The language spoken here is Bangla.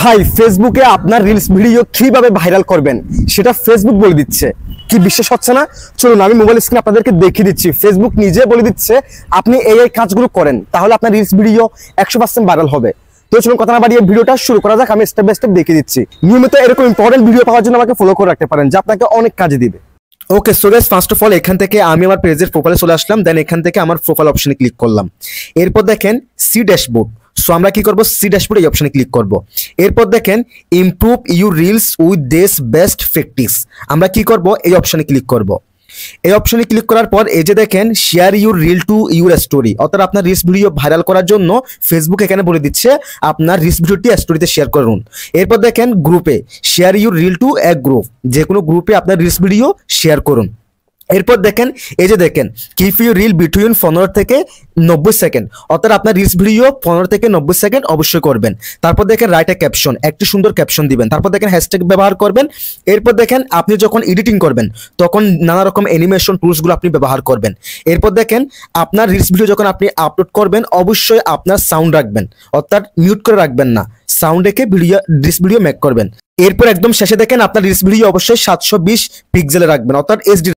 ভাই ফেসবুকে আপনার রিলস ভিডিও কিভাবে ভাইরাল করবেন সেটা ফেসবুক বলে দিচ্ছে। কি বিশ্বাস হচ্ছে না? চলুন আমি মোবাইল স্ক্রিনে আপনাদেরকে দেখিয়ে দিচ্ছি। ফেসবুক নিজে বলে দিচ্ছে আপনি এই কাজগুলো করেন, তাহলে আপনার রিলস ভিডিও 100% ভাইরাল হবে। তো চলুন কথা না বাড়িয়ে ভিডিওটা শুরু করা যাক। আমি স্টেপ বাই স্টেপ দেখিয়ে দিচ্ছি। নিয়মিত এরকম ইম্পর্টেন্ট ভিডিও পাওয়ার জন্য আমাকে ফলো করে রাখতে পারেন, যা আপনাকে অনেক কাজে দিবে। Okay so guys, first of all এখান থেকে আমি আমার পেজের প্রোফাইলে চলে আসলাম। দেন এখান থেকে আমার প্রোফাইল অপশনে ক্লিক করলাম। এরপর দেখেন সি ড্যাশবোর্ড। সো আমরা কি করব, সি ড্যাশবোর্ড এই অপশনে ক্লিক করব। এরপর দেখেন improve your reels with this best practice, আমরা কি করব, এই অপশনে ক্লিক করব। এই অপশনে ক্লিক করার পর এই যে দেখেন share your reel to your story, অর্থাৎ আপনার রিলস ভিডিও ভাইরাল করার জন্য ফেসবুক এখানে বলে দিচ্ছে আপনার রিলস ভিডিওটি স্টোরিতে শেয়ার করুন। এরপর দেখেন গ্রুপে শেয়ার ইউর রিল টু এক গ্রুপ, যে কোনো গ্রুপে আপনার রিলস ভিডিও শেয়ার করুন। এরপর দেখেন এই যে দেখেন কিপ ইউ রিল বিটুইন 15 থেকে 90 সেকেন্ড, অর্থাৎ আপনার রিলস ভিডিও 15 থেকে 90 সেকেন্ড অবশ্যই করবেন। তারপর দেখেন রাইট এ ক্যাপশন, একটি সুন্দর ক্যাপশন দিবেন। তারপর দেখেন হ্যাশট্যাগ ব্যবহার করবেন। এরপর দেখেন আপনি যখন এডিটিং করবেন তখন নানা রকম অ্যানিমেশন টুলসগুলো আপনি ব্যবহার করবেন। এরপর দেখেন আপনার রিলস ভিডিও যখন আপনি আপলোড করবেন অবশ্যই আপনার সাউন্ড রাখবেন, অর্থাৎ মিউট করে রাখবেন না, সাউন্ড রেখে রিলস ভিডিও মেক করবেন। এরপর একদম শেষে দেখেন আপনার রিলস ভিডিও অবশ্যই 720 পিক্সেলে রাখবেন, অর্থাৎ এইচডি